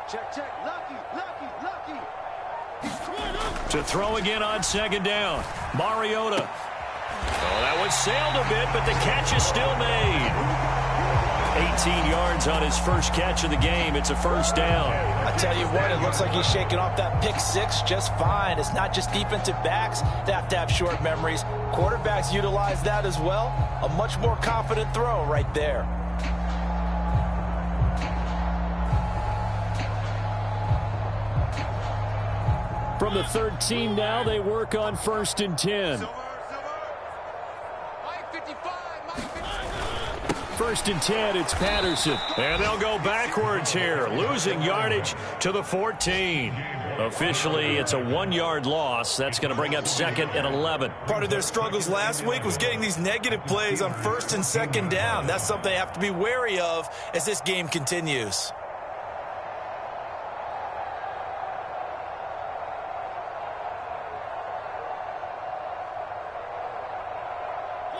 Check, check. Lucky. To throw again on second down. Mariota. Oh, that one sailed a bit, but the catch is still made. 18 yards on his first catch of the game. It's a first down. I tell you what, it looks like he's shaking off that pick six just fine. It's not just defensive backs that have to have short memories. Quarterbacks utilize that as well. A much more confident throw right there. From the 13 now, they work on 1st and 10. 1st and 10, it's Patterson. And they'll go backwards here, losing yardage to the 14. Officially, it's a 1-yard loss. That's going to bring up 2nd and 11. Part of their struggles last week was getting these negative plays on 1st and 2nd down. That's something they have to be wary of as this game continues.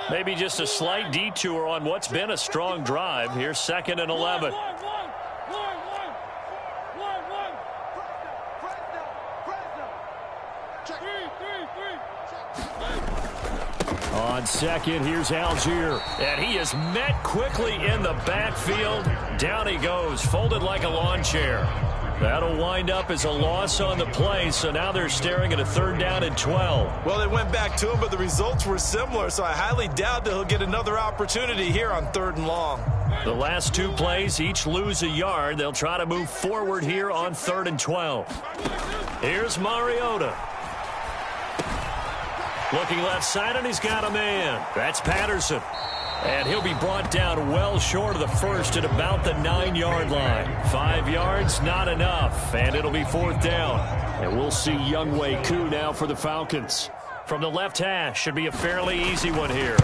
Maybe just a slight detour on what's been a strong drive. Here's 2nd and 11. On second, here's Algier. And he is met quickly in the backfield. Down he goes, folded like a lawn chair. That'll wind up as a loss on the play, so now they're staring at a 3rd down and 12. Well, they went back to him, but the results were similar, so I highly doubt that he'll get another opportunity here on 3rd and long. The last 2 plays each lose a yard. They'll try to move forward here on 3rd and 12. Here's Mariota. Looking left side, and he's got a man. That's Patterson. And he'll be brought down well short of the first at about the 9-yard line. 5 yards, not enough. And it'll be 4th down. And we'll see Younghoe Koo now for the Falcons. From the left hash, should be a fairly easy one here.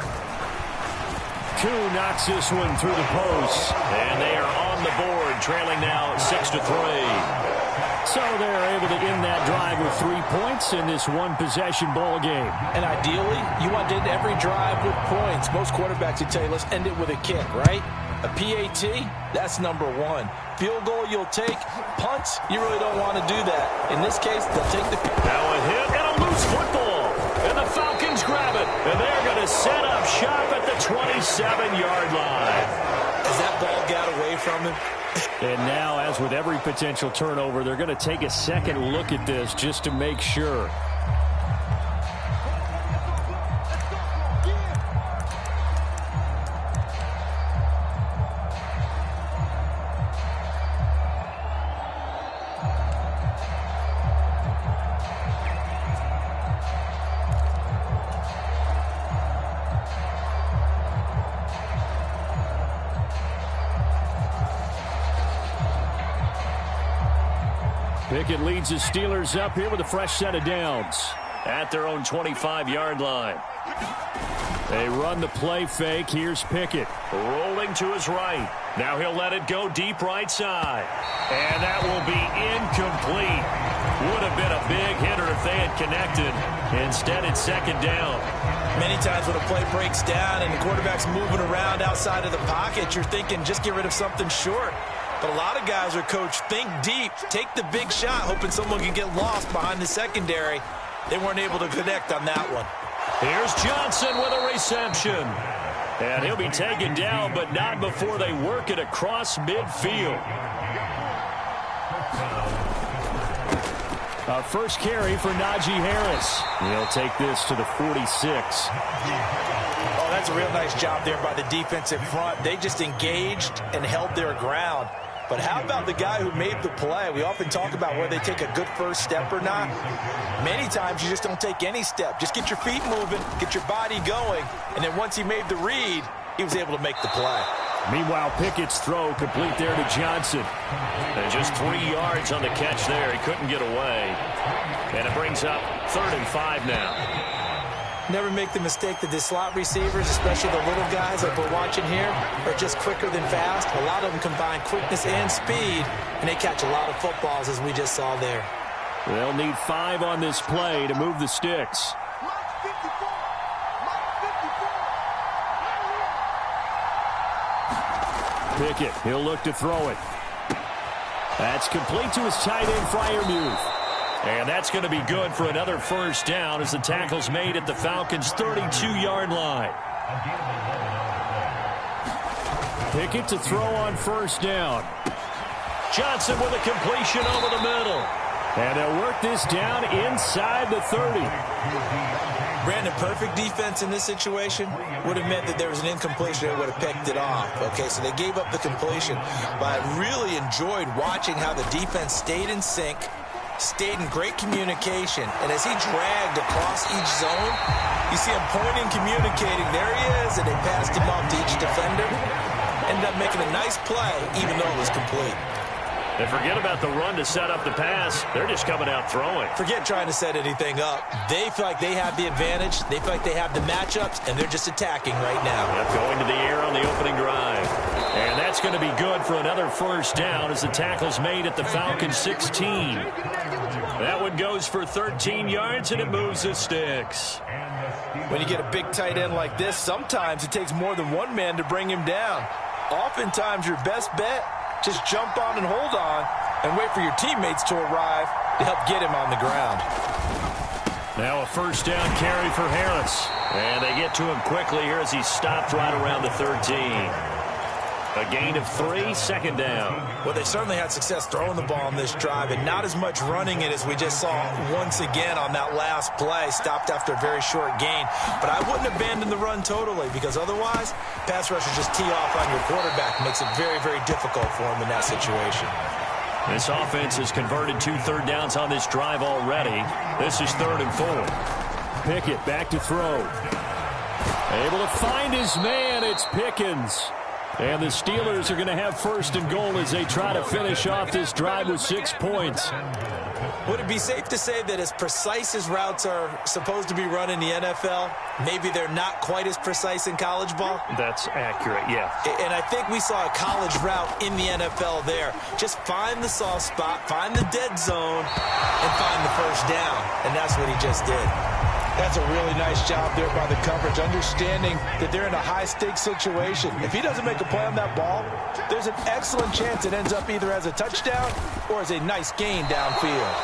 Koo knocks this one through the post. And they are on the board, trailing now 6-3. So they're able to end that drive with 3 points in this one-possession ball game. And ideally, you want to end every drive with points. Most quarterbacks would tell you, let's end it with a kick, right? A PAT, that's number 1. Field goal you'll take. Punts, you really don't want to do that. In this case, they'll take the... Now a hit and a loose football. And the Falcons grab it. And they're going to set up shop at the 27-yard line. As that ball got away from him. And now, as with every potential turnover, they're going to take a second look at this just to make sure. Pickett leads the Steelers up here with a fresh set of downs at their own 25-yard line. They run the play fake. Here's Pickett rolling to his right. Now he'll let it go deep right side. And that will be incomplete. Would have been a big hitter if they had connected. Instead, it's 2nd down. Many times when a play breaks down and the quarterback's moving around outside of the pocket, you're thinking just get rid of something short. But a lot of guys are coached, think deep, take the big shot, hoping someone can get lost behind the secondary. They weren't able to connect on that one. Here's Johnson with a reception. And he'll be taken down, but not before they work it across midfield. Our first carry for Najee Harris. He'll take this to the 46. Oh, that's a real nice job there by the defensive front. They just engaged and held their ground. But how about the guy who made the play? We often talk about whether they take a good first step or not. Many times you just don't take any step. Just get your feet moving, get your body going, and then once he made the read, he was able to make the play. Meanwhile, Pickett's throw complete there to Johnson. And just 3 yards on the catch there. He couldn't get away. And it brings up 3rd and 5 now. Never make the mistake that the slot receivers, especially the little guys like we're watching here, are just quicker than fast. A lot of them combine quickness and speed, and they catch a lot of footballs, as we just saw there. They'll need 5 on this play to move the sticks. Pickett, he'll look to throw it. That's complete to his tight end, Freiermuth. And that's going to be good for another first down as the tackle's made at the Falcons' 32-yard line. Pickett to throw on first down. Johnson with a completion over the middle. And they'll work this down inside the 30. Brandon, perfect defense in this situation would have meant that there was an incompletion that would have picked it off. Okay, so they gave up the completion. But I really enjoyed watching how the defense stayed in sync, stayed in great communication. And as he dragged across each zone, you see him pointing, communicating. There he is, and they passed him off to each defender. Ended up making a nice play, even though it was complete. And forget about the run to set up the pass. They're just coming out throwing. Forget trying to set anything up. They feel like they have the advantage. They feel like they have the matchups, and they're just attacking right now. Yep, going to the air on the opening drive. And that's going to be good for another first down as the tackle's made at the Falcons' 16. That one goes for 13 yards, and it moves the sticks. When you get a big tight end like this, sometimes it takes more than one man to bring him down. Oftentimes, your best bet, just jump on and hold on and wait for your teammates to arrive to help get him on the ground. Now a first down carry for Harris. And they get to him quickly here as he stopped right around the 13. A gain of 3, second down. Well, they certainly had success throwing the ball on this drive, and not as much running it as we just saw once again on that last play. Stopped after a very short gain. But I wouldn't abandon the run totally, because otherwise, pass rushers just tee off on your quarterback. Makes it very, very difficult for him in that situation. This offense has converted 2 third downs on this drive already. This is 3rd and 4. Pickett back to throw. Able to find his man. It's Pickens. And the Steelers are going to have 1st and goal as they try to finish off this drive with 6 points. Would it be safe to say that as precise as routes are supposed to be run in the NFL, maybe they're not quite as precise in college ball? That's accurate, yeah. And I think we saw a college route in the NFL there. Just find the soft spot, find the dead zone, and find the first down. And that's what he just did. That's a really nice job there by the coverage, understanding that they're in a high-stakes situation. If he doesn't make a play on that ball, there's an excellent chance it ends up either as a touchdown or as a nice gain downfield.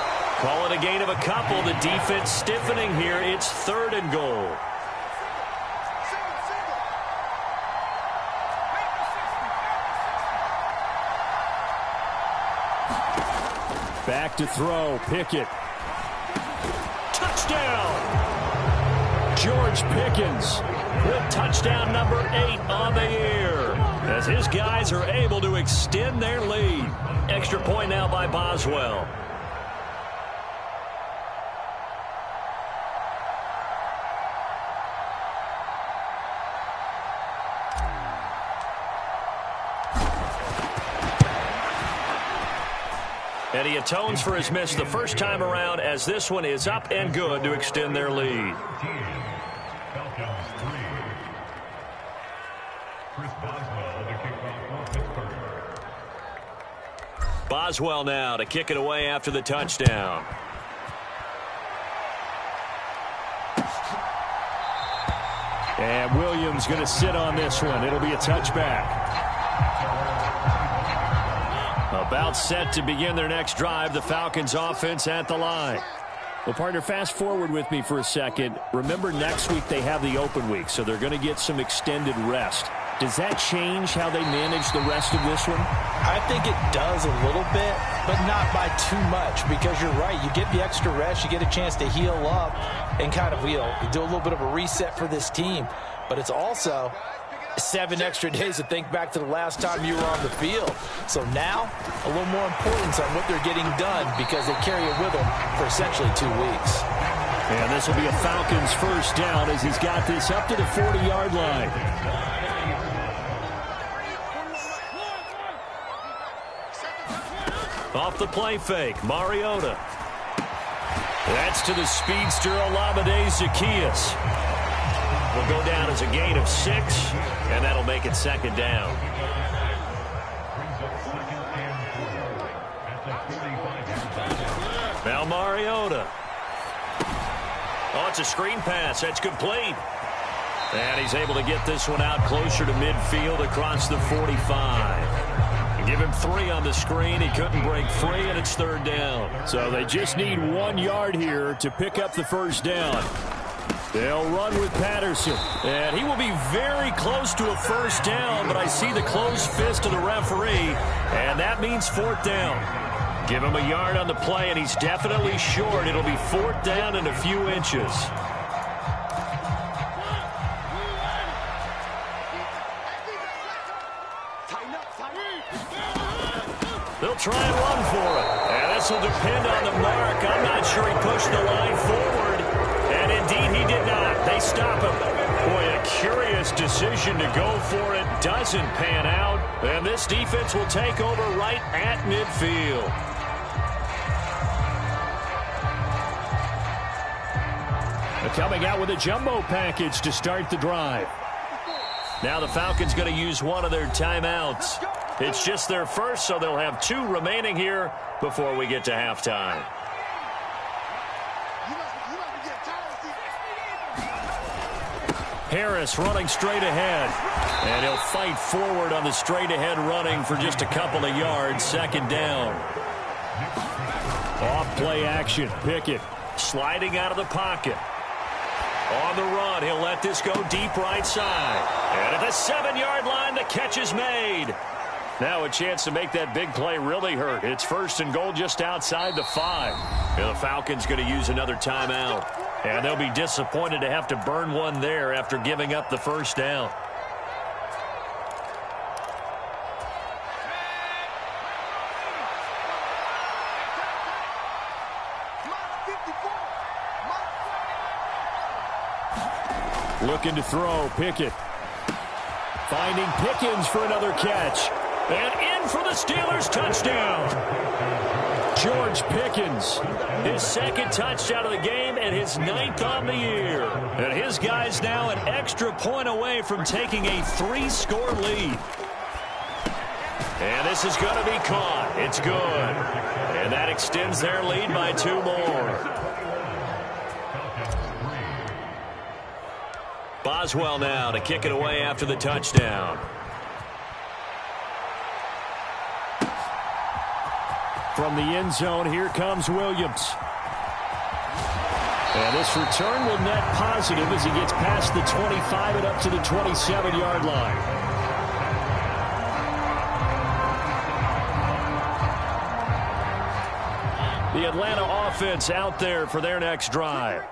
Call it a gain of a couple. The defense stiffening here. It's 3rd and goal. Back to throw. Pickett. Touchdown! George Pickens with touchdown number 8 on the year as his guys are able to extend their lead. Extra point now by Boswell. And he atones for his miss the first time around as this one is up and good to extend their lead. Boswell now to kick it away after the touchdown. And Williams going to sit on this one. It'll be a touchback. About set to begin their next drive, the Falcons offense at the line. Well, partner, fast forward with me for a second. Remember, next week they have the open week, so they're going to get some extended rest. Does that change how they manage the rest of this one? I think it does a little bit, but not by too much, because you're right. You get the extra rest, you get a chance to heal up and kind of do a little bit of a reset for this team. But it's also 7 extra days to think back to the last time you were on the field. So now, a little more importance on what they're getting done because they carry it with them for essentially 2 weeks. And this will be a Falcons first down as he's got this up to the 40-yard line. Off the play fake, Mariota. That's to the speedster Olamide Zaccheaus. Will go down as a gain of 6, and that'll make it 2nd down. Now Mariota. Oh, it's a screen pass. That's complete. And he's able to get this one out closer to midfield across the 45. Give him and 3 on the screen. He couldn't break free, and it's third down. So they just need 1 yard here to pick up the first down. They'll run with Patterson. And he will be very close to a first down, but I see the closed fist of the referee, and that means fourth down. Give him a yard on the play, and he's definitely short. It'll be fourth down and a few inches. They'll try and run for it. And this will depend on the mark. I'm not sure he pushed the line forward. And indeed, he did not. They stop him. Boy, a curious decision to go for it. Doesn't pan out. And this defense will take over right at midfield. They're coming out with a jumbo package to start the drive. Now the Falcons going to use one of their timeouts. It's just their first, so they'll have 2 remaining here before we get to halftime. Harris running straight ahead. And he'll fight forward on the straight ahead running for just a couple of yards. Second down. Off play action. Pickett sliding out of the pocket. On the run, he'll let this go deep right side. And at the 7-yard line, the catch is made. Now a chance to make that big play really hurt. It's first and goal just outside the 5. And the Falcons going to use another timeout. And they'll be disappointed to have to burn one there after giving up the first down. looking to throw. Pickett finding Pickens for another catch. And in for the Steelers touchdown. George Pickens. His second touchdown of the game and his 9th on the year. And his guys now an extra point away from taking a 3-score lead. And this is going to be caught. It's good. And that extends their lead by 2 more. Boswell now to kick it away after the touchdown. From the end zone, here comes Williams. And this return will net positive as he gets past the 25 and up to the 27-yard line. The Atlanta offense out there for their next drive.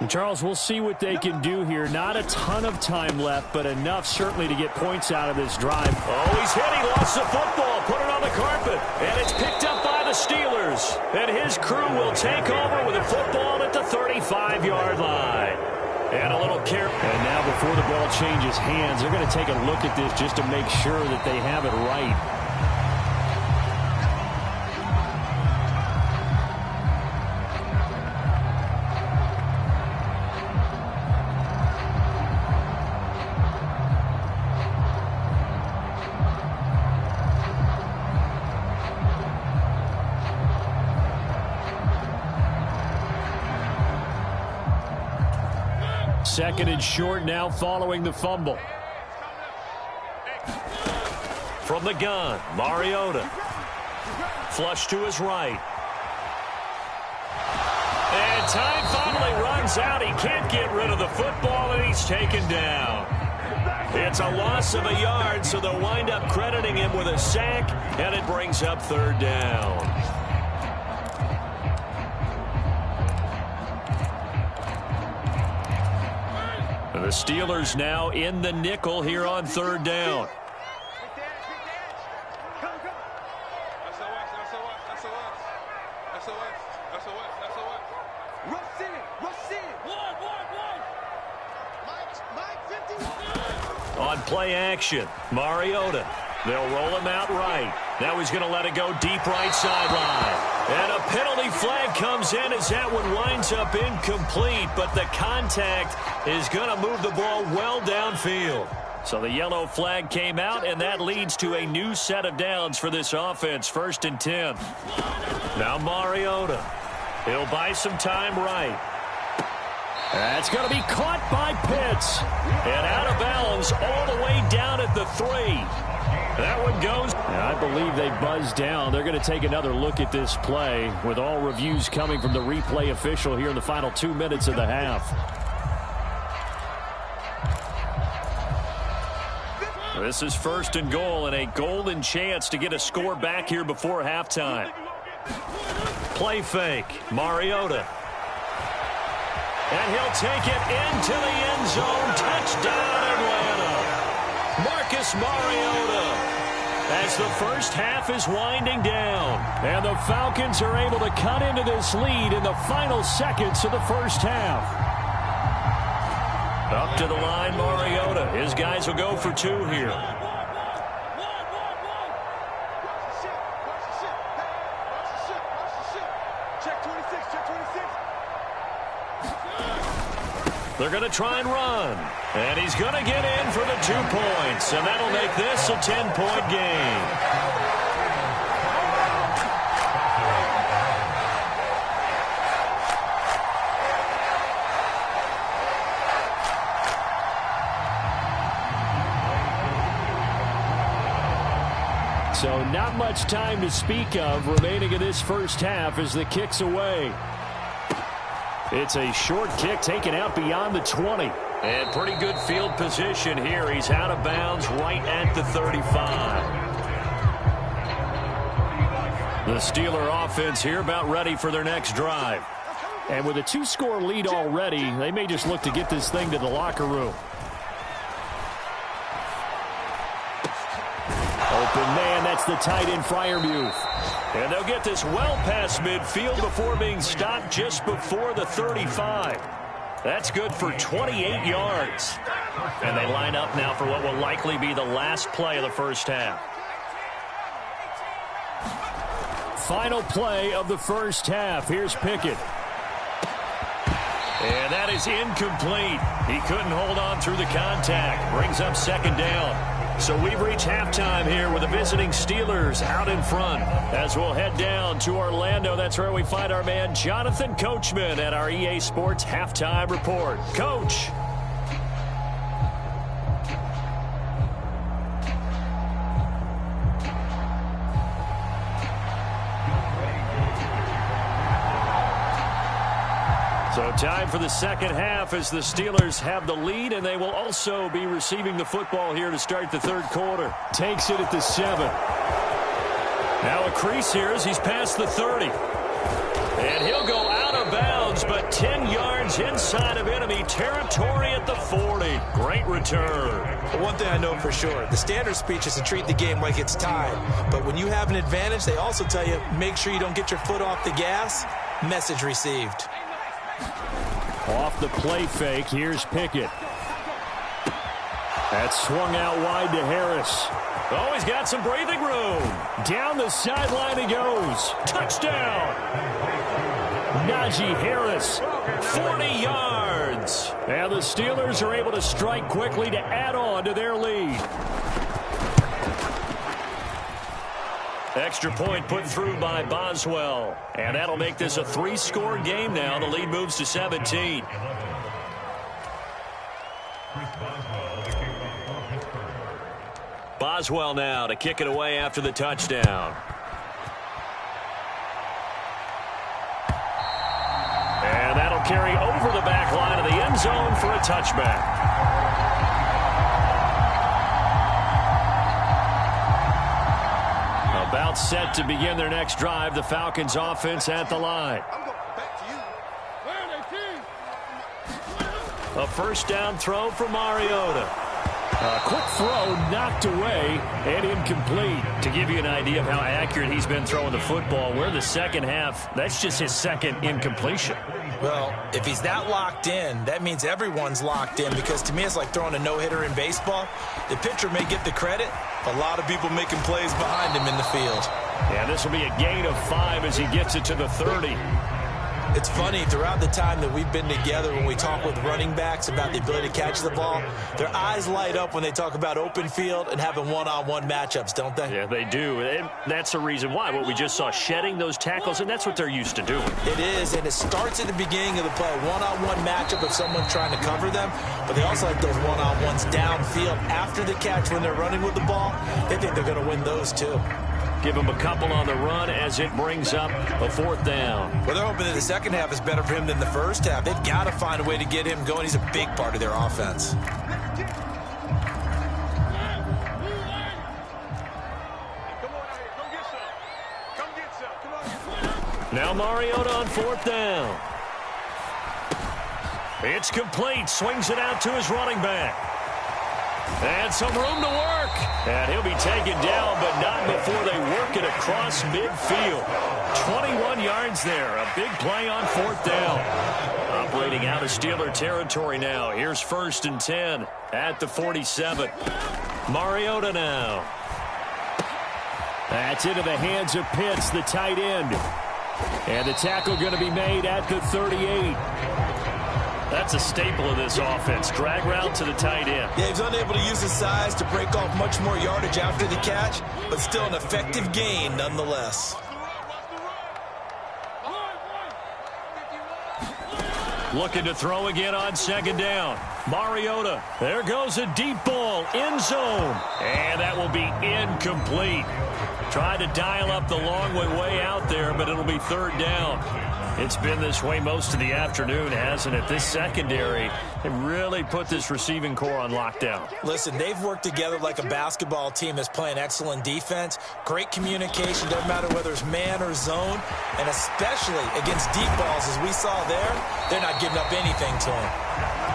And Charles, we'll see what they can do here. Not a ton of time left, but enough certainly to get points out of this drive. Oh, he's hit. He lost the football. Put it on the carpet. And it's picked up by the Steelers. And his crew will take over with a football at the 35-yard line. And a little care. And now before the ball changes hands, they're going to take a look at this just to make sure that they have it right. Second and short now following the fumble. From the gun, Mariota. Flush to his right. And time finally runs out. He can't get rid of the football, and he's taken down. It's a loss of a yard, so they'll wind up crediting him with a sack, and it brings up third down. The Steelers now in the nickel here on third down. On play action, Mariota. They'll roll him out right. Now he's going to let it go deep right sideline. And a penalty flag comes in as that one winds up incomplete, but the contact is going to move the ball well downfield. So the yellow flag came out, and that leads to a new set of downs for this offense. 1st and 10. Now Mariota. He'll buy some time right. That's going to be caught by Pitts. And out of bounds all the way down at the 3. That one goes. And I believe they buzzed down. They're going to take another look at this play with all reviews coming from the replay official here in the final 2 minutes of the half. This is 1st and goal and a golden chance to get a score back here before halftime. Play fake. Mariota. And he'll take it into the end zone. Touchdown, Atlanta. Marcus Mariota. As the first half is winding down. And the Falcons are able to cut into this lead in the final seconds of the first half. Up to the line, Mariota. His guys will go for 2 here. They're going to try and run. And he's going to get in for the 2 points. And that'll make this a 10-point game. So not much time to speak of remaining in this first half as the kick's away. It's a short kick taken out beyond the 20. And pretty good field position here. He's out of bounds right at the 35. The Steeler offense here about ready for their next drive. And with a 2-score lead already, they may just look to get this thing to the locker room. Open man, that's the tight end, Freiermuth. And they'll get this well past midfield before being stopped just before the 35. That's good for 28 yards. And they line up now for what will likely be the last play of the first half. Final play of the first half. Here's Pickett. And that is incomplete. He couldn't hold on through the contact. Brings up 2nd down. So we've reached halftime here with the visiting Steelers out in front. As we'll head down to Orlando, that's where we find our man Jonathan Coachman at our EA Sports Halftime Report. Coach. So time for the second half as the Steelers have the lead, and they will also be receiving the football here to start the third quarter. Takes it at the 7. Now a crease here as he's past the 30. And he'll go out of bounds, but 10 yards inside of enemy territory at the 40. Great return. But one thing I know for sure, the standard speech is to treat the game like it's tied. But when you have an advantage, they also tell you, make sure you don't get your foot off the gas. Message received. Off the play fake, here's Pickett. That's swung out wide to Harris. Oh, he's got some breathing room. Down the sideline he goes. Touchdown. Najee Harris, 40 yards. And the Steelers are able to strike quickly to add on to their lead. Extra point put through by Boswell. And that'll make this a 3-score game now. The lead moves to 17. Boswell now to kick it away after the touchdown. And that'll carry over the back line of the end zone for a touchback. About set to begin their next drive. The Falcons offense at the line. A first down throw for Mariota. A quick throw knocked away and incomplete. To give you an idea of how accurate he's been throwing the football, we're in the second half. That's just his second incompletion. Well, if he's that locked in, that means everyone's locked in, because to me it's like throwing a no-hitter in baseball. The pitcher may get the credit, a lot of people making plays behind him in the field. Yeah, this will be a gain of 5 as he gets it to the 30. It's funny, throughout the time that we've been together, when we talk with running backs about the ability to catch the ball, their eyes light up when they talk about open field and having one-on-one matchups, don't they? Yeah, they do. And that's the reason why. What we just saw, shedding those tackles, and that's what they're used to doing. It is, and it starts at the beginning of the play. One-on-one matchup of someone trying to cover them, but they also like those one-on-ones downfield after the catch when they're running with the ball. They think they're going to win those too. Give them a couple on the run as it brings up a 4th down. Well, they're hoping that the second half is better for him than the first half. They've got to find a way to get him going. He's a big part of their offense. Now Mariota on 4th down. It's complete. Swings it out to his running back. And some room to work. And he'll be taken down, but not before they work it across midfield. 21 yards there. A big play on 4th down. Operating out of Steeler territory now. Here's 1st and 10 at the 47. Mariota now. That's into the hands of Pitts, the tight end. And the tackle going to be made at the 38. That's a staple of this offense. Drag route to the tight end. Yeah, he's unable to use his size to break off much more yardage after the catch, but still an effective gain nonetheless. Looking to throw again on 2nd down. Mariota. There goes a deep ball. End zone. And that will be incomplete. Tried to dial up the long way out there, but it'll be 3rd down. It's been this way most of the afternoon, hasn't it? This secondary really put this receiving core on lockdown. Listen, they've worked together like a basketball team that's playing excellent defense. Great communication, doesn't matter whether it's man or zone. And especially against deep balls, as we saw there, they're not giving up anything to him.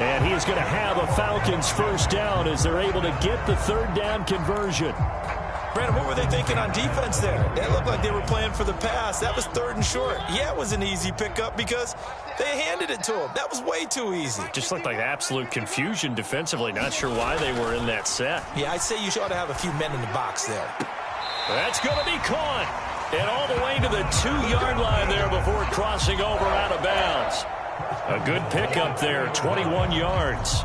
And he is going to have a Falcons 1st down as they're able to get the 3rd down conversion. Brandon, what were they thinking on defense there? It looked like they were playing for the pass. That was 3rd and short. Yeah, it was an easy pickup because they handed it to him. That was way too easy. Just looked like absolute confusion defensively. Not sure why they were in that set. Yeah, I'd say you ought to have a few men in the box there. That's going to be caught. And all the way to the 2-yard line there before crossing over out of bounds. A good pickup there, 21 yards.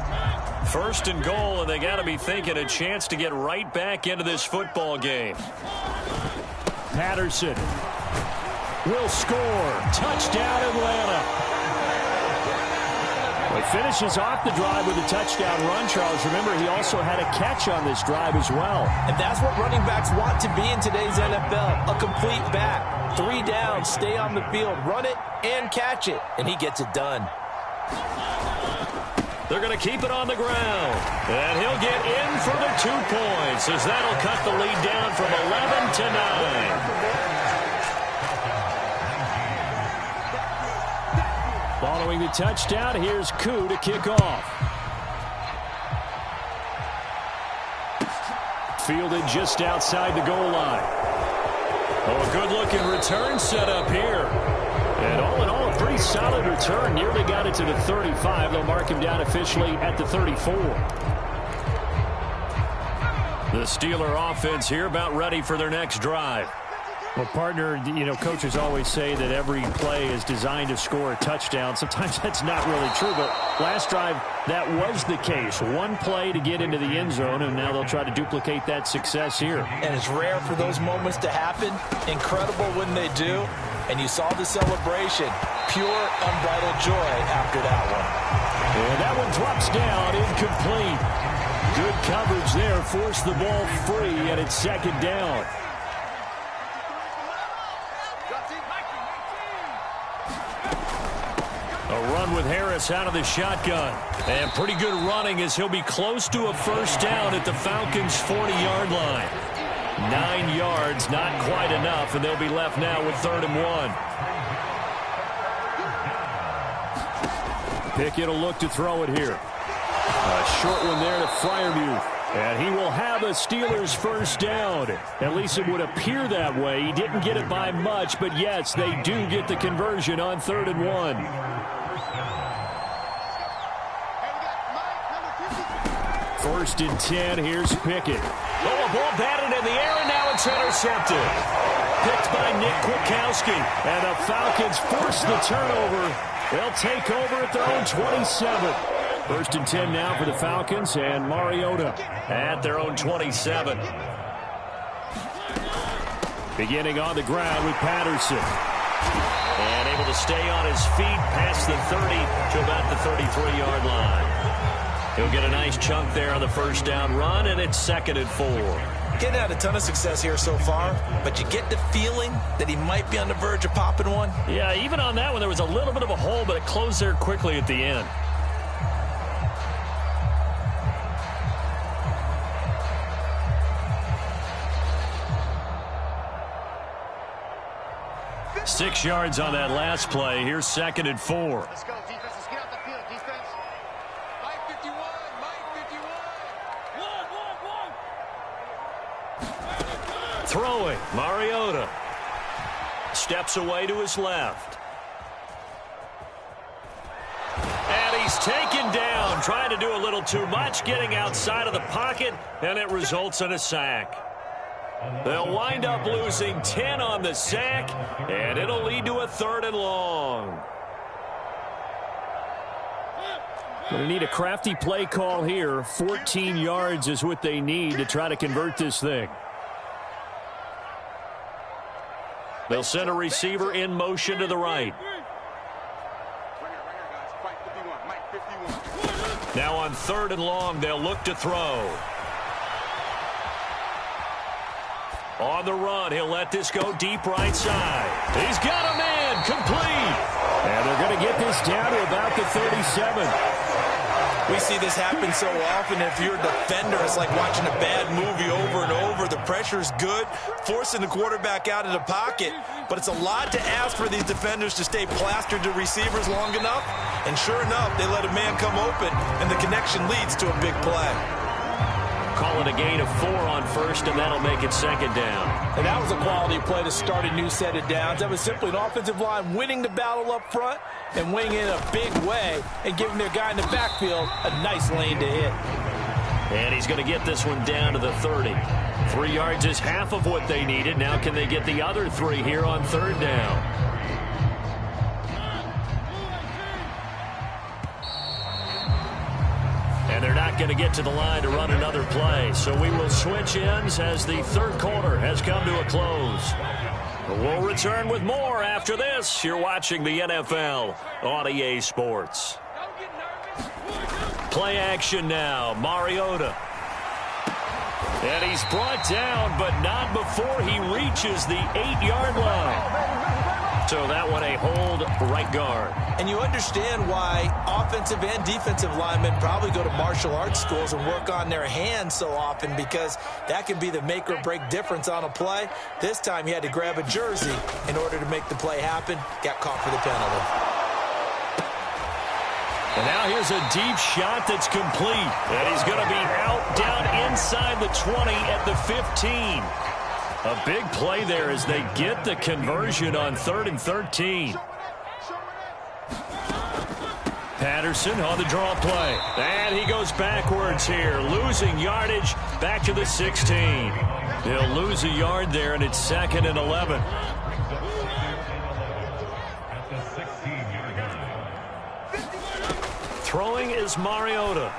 1st and goal, and they got to be thinking a chance to get right back into this football game. Patterson will score. Touchdown, Atlanta. Well, he finishes off the drive with a touchdown run, Charles. Remember, he also had a catch on this drive as well. And that's what running backs want to be in today's NFL, a complete back. 3 downs, stay on the field, run it, and catch it. And he gets it done. They're going to keep it on the ground. And he'll get in for the 2 points as that'll cut the lead down from 11 to 9. Following the touchdown, here's Koo to kick off. Fielded just outside the goal line. Oh, a good-looking return set up here. And all in all, a pretty solid return. Nearly got it to the 35. They'll mark him down officially at the 34. The Steeler offense here about ready for their next drive. Well, partner, coaches always say that every play is designed to score a touchdown. Sometimes that's not really true, but last drive, that was the case. 1 play to get into the end zone, and now they'll try to duplicate that success here. And it's rare for those moments to happen. Incredible when they do. And you saw the celebration. Pure, unbridled joy after that one. And that one drops down, incomplete. Good coverage there, forced the ball free, and it's 2nd down. A run with Harris out of the shotgun. And pretty good running as he'll be close to a 1st down at the Falcons' 40-yard line. 9 yards, not quite enough, and they'll be left now with 3rd and 1. Pickett will look to throw it here. A short one there to Freiermuth. And he will have a Steelers 1st down. At least it would appear that way. He didn't get it by much, but yes, they do get the conversion on 3rd and 1. First and 10, here's Pickett. Oh, a ball batted in the air, and now it's intercepted. Picked by Nick Kwiatkowski. And the Falcons force the turnover. They'll take over at their own 27. First and 10 now for the Falcons, and Mariota at their own 27. Beginning on the ground with Patterson. And able to stay on his feet past the 30 to about the 33-yard line. He'll get a nice chunk there on the 1st down run, and it's 2nd and 4. getting had a ton of success here so far, but you get the feeling that he might be on the verge of popping one. Yeah, even on that one, there was a little bit of a hole, but it closed there quickly at the end. Six yards on that last play. Here's 2nd and 4. Let's go, defense. Let's get out the field, defense. Mike 51. Mike 51. Throwing, Mariota. Steps away to his left. And he's taken down, trying to do a little too much, getting outside of the pocket, and it results in a sack. They'll wind up losing 10 on the sack, and it'll lead to a 3rd and long. Going to need a crafty play call here. 14 yards is what they need to try to convert this thing. They'll send a receiver in motion to the right. Now on 3rd and long, they'll look to throw. On the run, he'll let this go deep right side. He's got a man, complete. And they're going to get this down to about the 37. We see this happen so often. If you're a defender, it's like watching a bad movie over and over. The pressure's good, forcing the quarterback out of the pocket. But it's a lot to ask for these defenders to stay plastered to receivers long enough. And sure enough, they let a man come open, and the connection leads to a big play. Call it a gain of 4 on 1st, and that'll make it 2nd down. And that was a quality play to start a new set of downs. That was simply an offensive line winning the battle up front and winning in a big way and giving their guy in the backfield a nice lane to hit. And he's going to get this one down to the 30. 3 yards is half of what they needed. Now can they get the other 3 here on 3rd down? And they're not going to get to the line to run another play. So we will switch ends as the 3rd quarter has come to a close. We'll return with more after this. You're watching the NFL on EA Sports. Play action now. Mariota. And he's brought down, but not before he reaches the 8-yard line. So that one a hold right guard. And you understand why offensive and defensive linemen probably go to martial arts schools and work on their hands so often, because that can be the make or break difference on a play. This time he had to grab a jersey in order to make the play happen. Got caught for the penalty. And now here's a deep shot that's complete. And he's going to be out down inside the 20 at the 15. A big play there as they get the conversion on 3rd and 13. Patterson on the draw play. And he goes backwards here, losing yardage back to the 16. He'll lose a yard there, and it's 2nd and 11. Throwing is Mariota.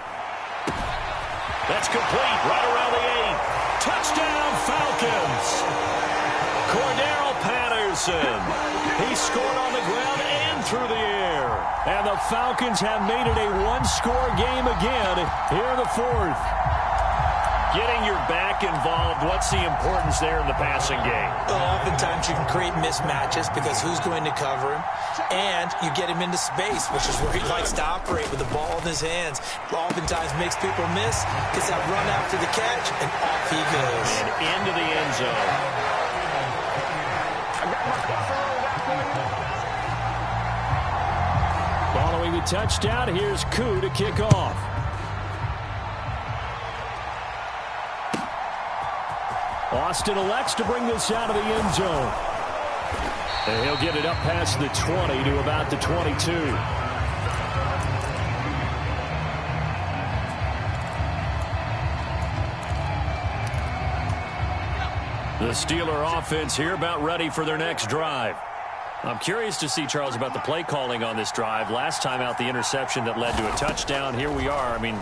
That's complete right around the 8. Touchdown, Falcons. Cordero Patterson. He scored on the ground and through the air. And the Falcons have made it a one-score game again here in the 4th. Getting your back involved, what's the importance there in the passing game? Well, oftentimes you can create mismatches because who's going to cover him, and you get him into space, which is where he likes to operate with the ball in his hands. Oftentimes makes people miss, gets that run after the catch, and off he goes. And into the end zone. Following the touchdown, here's Koo to kick off. Austin elects to bring this out of the end zone. And he'll get it up past the 20 to about the 22. The Steeler offense here about ready for their next drive. I'm curious to see, Charles, about the play calling on this drive. Last time out, the interception that led to a touchdown. Here we are. I mean,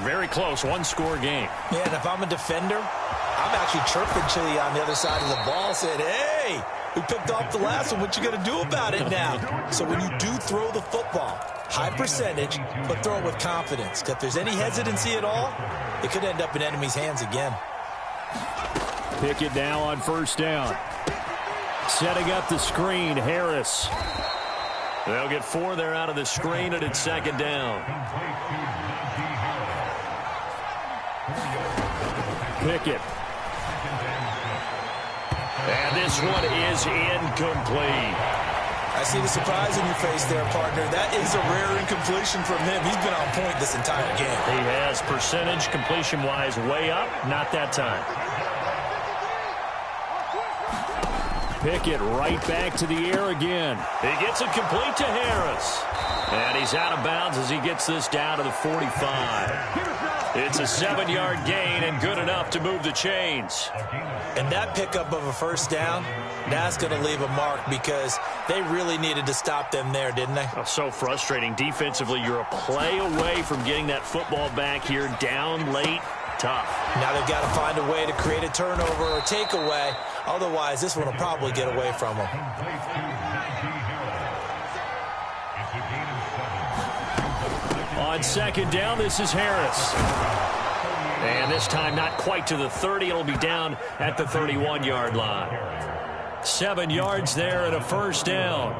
very close, one-score game. Yeah, and if I'm a defender, I'm actually chirping Chili on the other side of the ball, saying, hey, we picked off the last one. What you going to do about it now? So when you do throw the football, high percentage, but throw it with confidence. Because if there's any hesitancy at all, it could end up in enemy's hands again. Pickett now on first down. Setting up the screen, Harris. They'll get 4 there out of the screen, and it's second down. Pickett. And this one is incomplete. I see the surprise in your face there, partner. That is a rare incompletion from him. He's been on point this entire game. He has percentage completion-wise way up. Not that time. Pickett right back to the air again. He gets it complete to Harris. And he's out of bounds as he gets this down to the 45. It's a 7-yard gain and good enough to move the chains. And that pickup of a first down, that's going to leave a mark because they really needed to stop them there, didn't they? Oh, so frustrating. Defensively, you're a play away from getting that football back here down late. Tough. Now they've got to find a way to create a turnover or takeaway. Otherwise, this one will probably get away from them. On second down, this is Harris. And this time not quite to the 30. It'll be down at the 31-yard line. 7 yards there and a first down.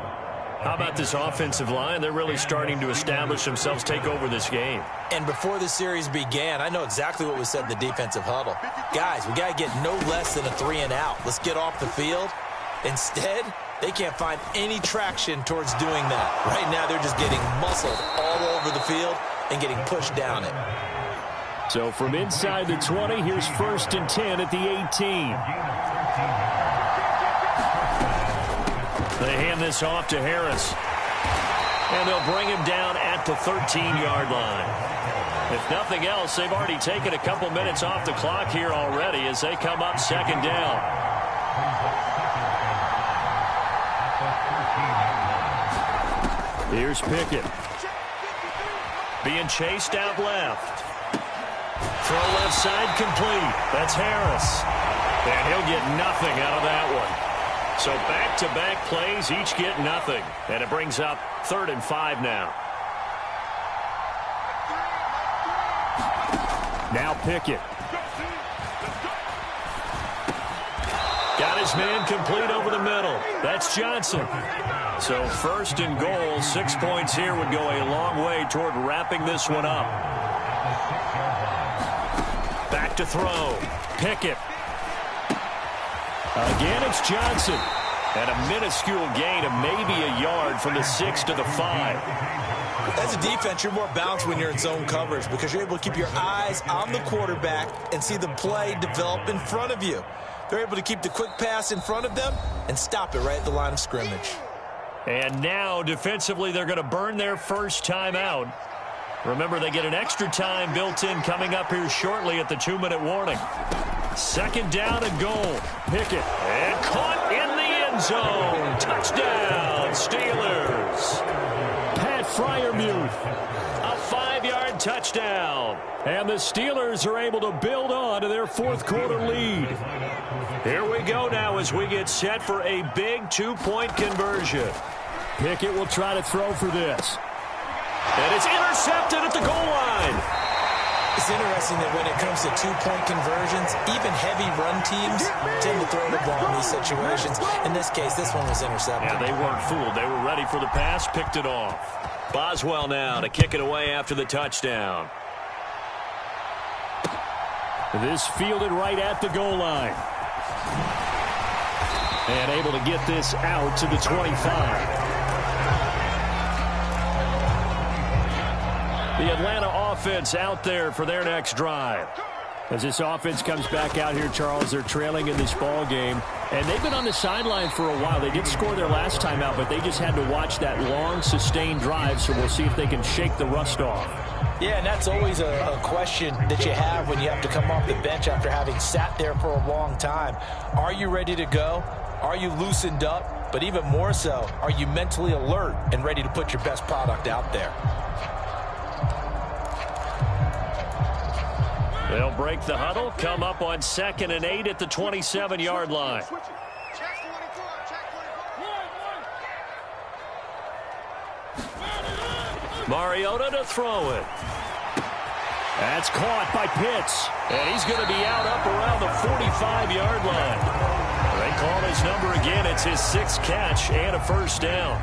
How about this offensive line? They're really starting to establish themselves, take over this game. And before the series began, I know exactly what was said in the defensive huddle. Guys, we got to get no less than a 3-and-out. Let's get off the field. Instead, they can't find any traction towards doing that. Right now, they're just getting muscled all over the field and getting pushed down it. So from inside the 20, here's 1st and 10 at the 18. They hand this off to Harris. And they'll bring him down at the 13-yard line. If nothing else, they've already taken a couple minutes off the clock here already as they come up second down. Here's Pickett. Being chased out left. Throw left side complete. That's Harris. And he'll get nothing out of that one. So back-to-back plays, each get nothing. And it brings up 3rd and 5 now. Now Pickett. Got his man complete over the middle. That's Johnson. So 1st and goal, 6 points here would go a long way toward wrapping this one up. Back to throw. Pickett. Again, it's Johnson. And a minuscule gain of maybe a yard from the 6 to the 5. As a defense, you're more balanced when you're in zone coverage because you're able to keep your eyes on the quarterback and see the play develop in front of you. They're able to keep the quick pass in front of them and stop it right at the line of scrimmage. And now, defensively, they're going to burn their first time out. Remember, they get an extra time built in coming up here shortly at the 2-minute warning. Second down and goal. Pickett. And caught in the end zone. Touchdown, Steelers. Pat Freiermuth. A 5-yard touchdown. And the Steelers are able to build on to their 4th quarter lead. Here we go now as we get set for a big 2-point conversion. Pickett will try to throw for this. And it's intercepted at the goal line. It's interesting that when it comes to 2-point conversions, even heavy run teams tend to throw the ball in these situations. In this case, this one was intercepted. Yeah, they weren't fooled. They were ready for the pass, picked it off. Boswell now to kick it away after the touchdown. This fielded right at the goal line. And able to get this out to the 25. The Atlanta offense out there for their next drive. As this offense comes back out here, Charles, they're trailing in this ball game. And they've been on the sideline for a while. They did score their last time out, but they just had to watch that long, sustained drive. So we'll see if they can shake the rust off. Yeah, and that's always a question that you have when you have to come off the bench after having sat there for a long time. Are you ready to go? Are you loosened up? But even more so, are you mentally alert and ready to put your best product out there? They'll break the huddle, come up on 2nd and 8 at the 27-yard line. Mariota to throw it. That's caught by Pitts. And he's going to be out up around the 45-yard line. They call his number again. It's his 6th catch and a first down.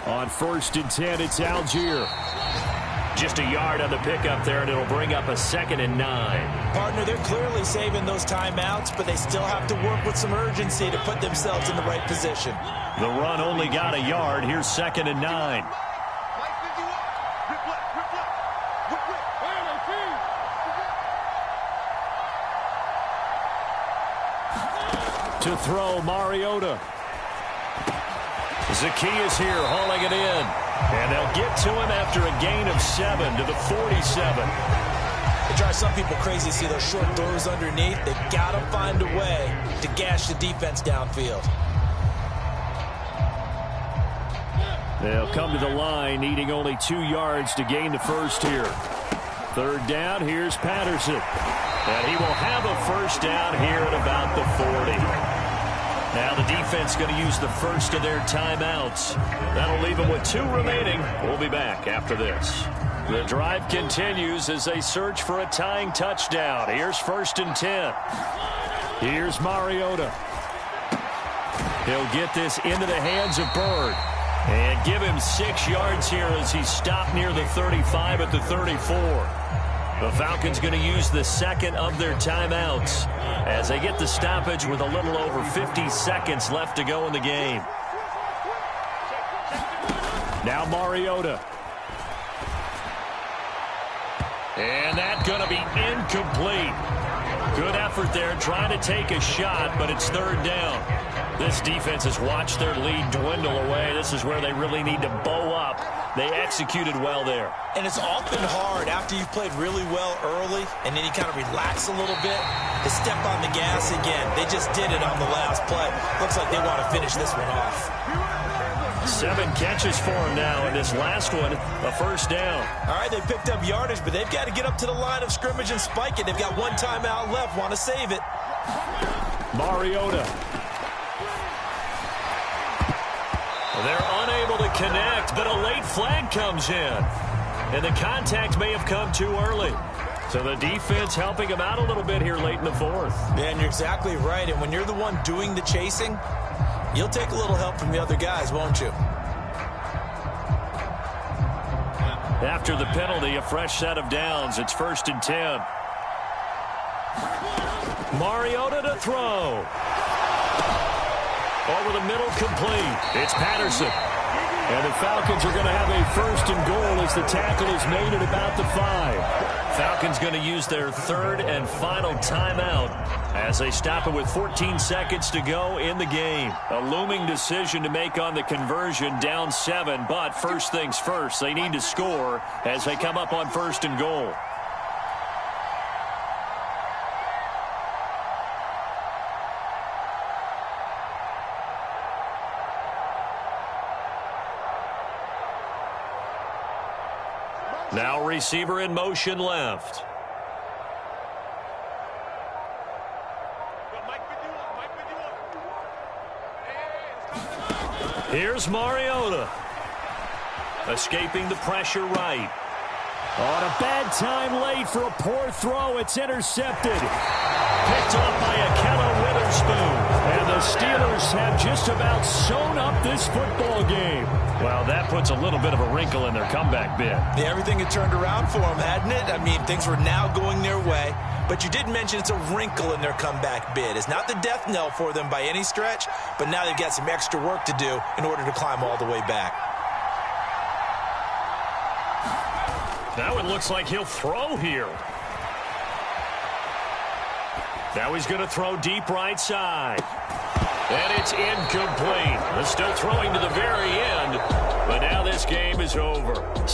On 1st and 10, it's Algier. Just a yard on the pickup there, and it'll bring up a 2nd and 9. Partner, they're clearly saving those timeouts, but they still have to work with some urgency to put themselves in the right position. The run only got a yard. Here's 2nd and 9. To throw, Mariota. Zacchaeus here hauling it in. And they'll get to him after a gain of 7 to the 47. It drives some people crazy to see those short throws underneath. They've got to find a way to gash the defense downfield. They'll come to the line, needing only 2 yards to gain the first here. 3rd down, here's Patterson. And he will have a first down here at about the 40. Now the defense going to use the first of their timeouts. That'll leave them with 2 remaining. We'll be back after this. The drive continues as they search for a tying touchdown. Here's 1st and 10. Here's Mariota. He'll get this into the hands of Byrd. And give him 6 yards here as he's stopped near the 35 at the 34. The Falcons going to use the 2nd of their timeouts as they get the stoppage with a little over 50 seconds left to go in the game. Now Mariota. And that's going to be incomplete. Good effort there trying to take a shot, but it's 3rd down. This defense has watched their lead dwindle away. This is where they really need to bow up. They executed well there. And it's often hard after you've played really well early and then you kind of relax a little bit to step on the gas again. They just did it on the last play. Looks like they want to finish this one off. 7 catches for him now, and this last one, a first down. All right, they picked up yardage, but they've got to get up to the line of scrimmage and spike it. They've got 1 timeout left, want to save it. Mariota. They're unable to connect, but a late flag comes in. And the contact may have come too early. So the defense helping him out a little bit here late in the 4th. Yeah, and you're exactly right. And when you're the one doing the chasing, you'll take a little help from the other guys, won't you? After the penalty, a fresh set of downs. It's 1st and 10. Mariota to throw. Over the middle, complete. It's Patterson. And the Falcons are going to have a 1st and goal as the tackle is made at about the 5. Falcons going to use their 3rd and final timeout as they stop it with 14 seconds to go in the game. A looming decision to make on the conversion, down 7. But first things first, they need to score as they come up on 1st and goal. Now receiver in motion left. Here's Mariota. Escaping the pressure right. On a bad time late for a poor throw. It's intercepted. Picked up by Ahkello Witherspoon. And the Steelers have just about sewn up this football game. Well, that puts a little bit of a wrinkle in their comeback bid. Yeah, everything had turned around for them, hadn't it? I mean, things were now going their way. But you did mention it's a wrinkle in their comeback bid. It's not the death knell for them by any stretch, but now they've got some extra work to do in order to climb all the way back. Now it looks like he'll throw here. Now he's going to throw deep right side. And it's incomplete. They're still throwing to the very end, but now this game is over.